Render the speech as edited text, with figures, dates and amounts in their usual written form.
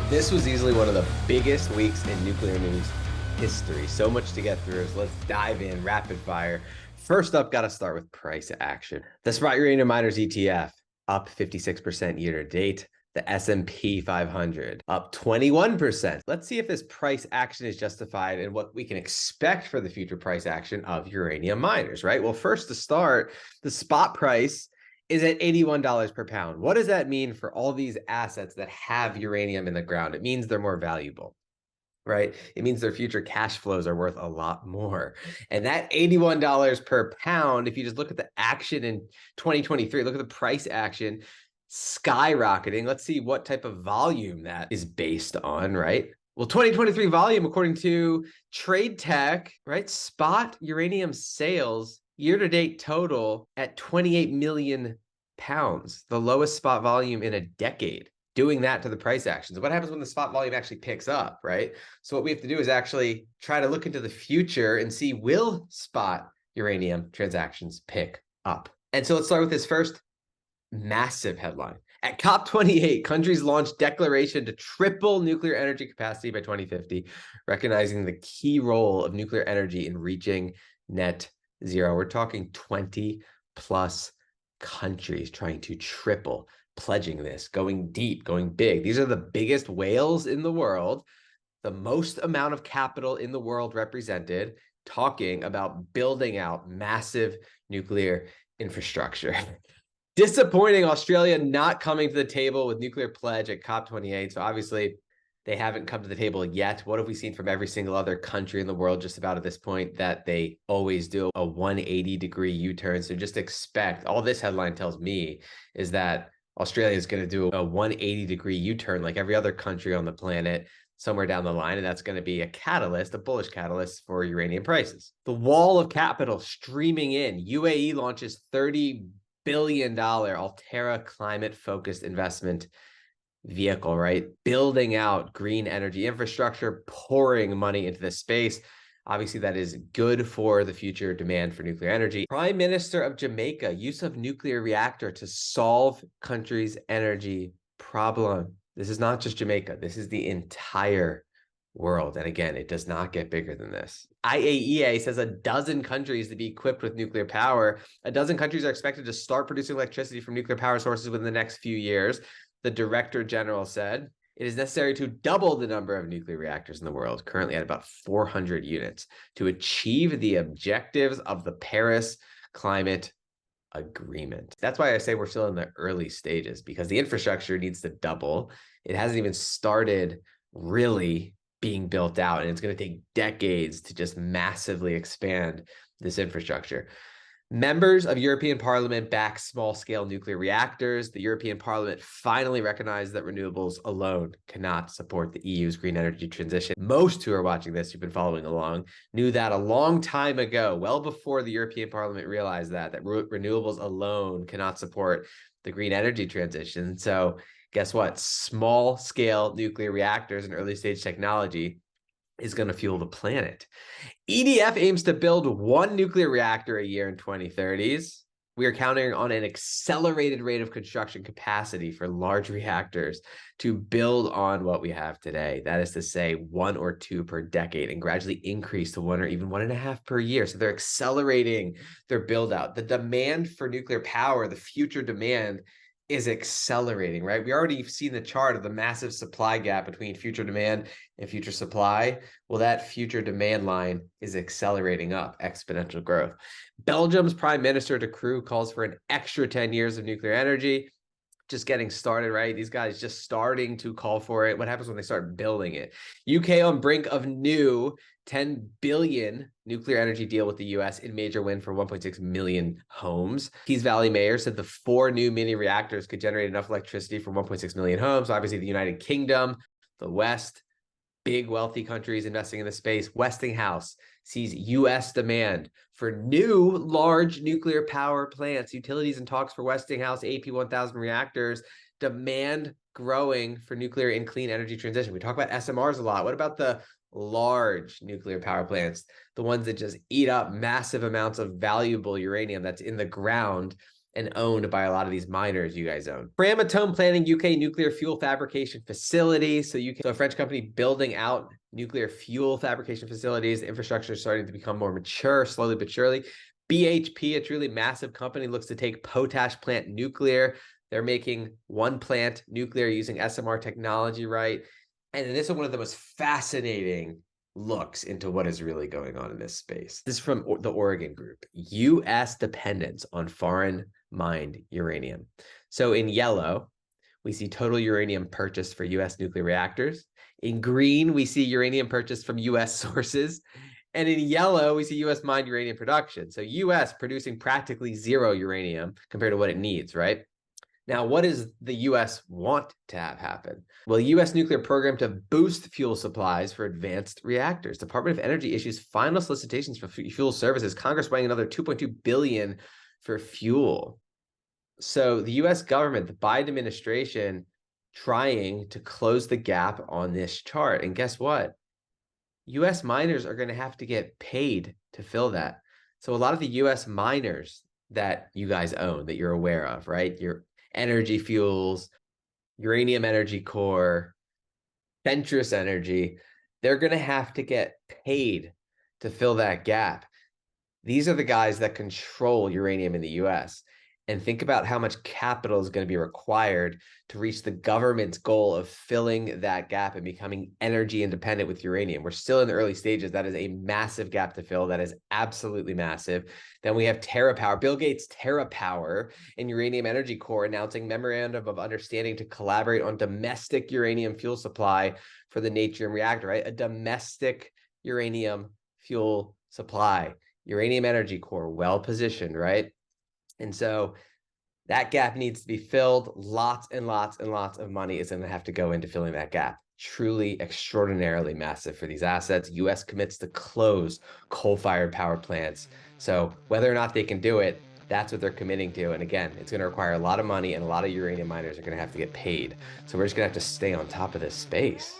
This was easily one of the biggest weeks in nuclear news history. So much to get through. So let's dive in rapid fire. First up, got to start with price action. The spot uranium miners ETF up 56% year to date. The S&P 500 up 21%. Let's see if this price action is justified and what we can expect for the future price action of uranium miners, right? Well, first to start, the spot price is at $81 per pound. What does that mean for all these assets that have uranium in the ground? It means they're more valuable, right? It means their future cash flows are worth a lot more. And that $81 per pound, if you just look at the action in 2023, look at the price action skyrocketing. Let's see what type of volume that is based on, right? Well, 2023 volume, according to Trade Tech, right? Spot uranium sales year-to-date total at 28 million pounds, the lowest spot volume in a decade. Doing that to the price actions. What happens when the spot volume actually picks up, right? So what we have to do is actually try to look into the future and see, will spot uranium transactions pick up? And so let's start with this first massive headline. At COP28, countries launched declaration to triple nuclear energy capacity by 2050, recognizing the key role of nuclear energy in reaching net zero. We're talking 20 plus countries trying to triple, pledging this, going deep, going big. These are the biggest whales in the world, the most amount of capital in the world represented, talking about building out massive nuclear infrastructure. Disappointing, Australia not coming to the table with nuclear pledge at COP28. So obviously they haven't come to the table yet. What have we seen from every single other country in the world just about at this point? That they always do a 180-degree U-turn. So just expect, all this headline tells me is that Australia is going to do a 180-degree U-turn like every other country on the planet somewhere down the line, and that's going to be a catalyst, a bullish catalyst for uranium prices. The wall of capital streaming in. UAE launches $30 billion Altera climate-focused investment vehicle, right? Building out green energy infrastructure, pouring money into this space. Obviously, that is good for the future demand for nuclear energy. Prime Minister of Jamaica, use of nuclear reactor to solve country's energy problem. This is not just Jamaica. This is the entire world. And again, it does not get bigger than this. IAEA says a dozen countries to be equipped with nuclear power. A dozen countries are expected to start producing electricity from nuclear power sources within the next few years. The Director General said it is necessary to double the number of nuclear reactors in the world, currently at about 400 units, to achieve the objectives of the Paris Climate Agreement. That's why I say we're still in the early stages, because the infrastructure needs to double. It hasn't even started really being built out, and it's going to take decades to just massively expand this infrastructure. Members of European Parliament back small-scale nuclear reactors. The European Parliament finally recognized that renewables alone cannot support the EU's green energy transition. Most who are watching this, who've been following along, knew that a long time ago, well before the European Parliament realized that renewables alone cannot support the green energy transition. So guess what? Small-scale nuclear reactors and early-stage technology is going to fuel the planet. EDF aims to build one nuclear reactor a year in 2030s. We are counting on an accelerated rate of construction capacity for large reactors to build on what we have today. That is to say, 1 or 2 per decade, and gradually increase to 1 or even 1.5 per year. So they're accelerating their build out. The demand for nuclear power, the future demand, is accelerating, right? We already seen the chart of the massive supply gap between future demand and future supply. Well, that future demand line is accelerating up, exponential growth. Belgium's Prime Minister de Croo calls for an extra 10 years of nuclear energy. Just getting started, right? These guys just starting to call for it. What happens when they start building it? UK on brink of new 10 billion nuclear energy deal with the US in major win for 1.6 million homes. Tees Valley Mayor said the 4 new mini reactors could generate enough electricity for 1.6 million homes. Obviously, the United Kingdom, the West, big wealthy countries investing in the space. Westinghouse sees U.S. demand for new large nuclear power plants. Utilities and talks for Westinghouse AP1000 reactors. Demand growing for nuclear and clean energy transition. We talk about SMRs a lot. What about the large nuclear power plants, the ones that just eat up massive amounts of valuable uranium that's in the ground and owned by a lot of these miners you guys own. Framatome planning UK nuclear fuel fabrication facilities. So a French company building out nuclear fuel fabrication facilities. The infrastructure is starting to become more mature, slowly but surely. BHP, a truly massive company, looks to take potash plant nuclear. They're making one plant nuclear using SMR technology, right? And this is one of the most fascinating looks into what is really going on in this space. This is from the Oregon Group. U.S. dependence on foreign mined uranium. So in yellow, we see total uranium purchased for U.S. nuclear reactors. In green, we see uranium purchased from U.S. sources. And in yellow, we see U.S. mined uranium production. So U.S. producing practically zero uranium compared to what it needs, right? Now, what does the U.S. want to have happen? Well, the U.S. nuclear program to boost fuel supplies for advanced reactors. Department of Energy issues final solicitations for fuel services. Congress buying another $2.2 billion for fuel. So the U.S. government, the Biden administration, trying to close the gap on this chart. And guess what? U.S. miners are going to have to get paid to fill that. So a lot of the U.S. miners that you guys own, that you're aware of, right? Your Energy Fuels, Uranium Energy Core, Centrus Energy, they're going to have to get paid to fill that gap. These are the guys that control uranium in the US. And think about how much capital is going to be required to reach the government's goal of filling that gap and becoming energy independent with uranium. We're still in the early stages. That is a massive gap to fill. That is absolutely massive. Then we have TerraPower, Bill Gates' TerraPower and Uranium Energy Core announcing memorandum of understanding to collaborate on domestic uranium fuel supply for the Natrium reactor, right? A domestic uranium fuel supply. Uranium Energy Core, well positioned, right? And so that gap needs to be filled. Lots and lots and lots of money is going to have to go into filling that gap. Truly extraordinarily massive for these assets. U.S. commits to close coal-fired power plants. So whether or not they can do it, that's what they're committing to. And again, it's going to require a lot of money, and a lot of uranium miners are going to have to get paid. So we're just going to have to stay on top of this space.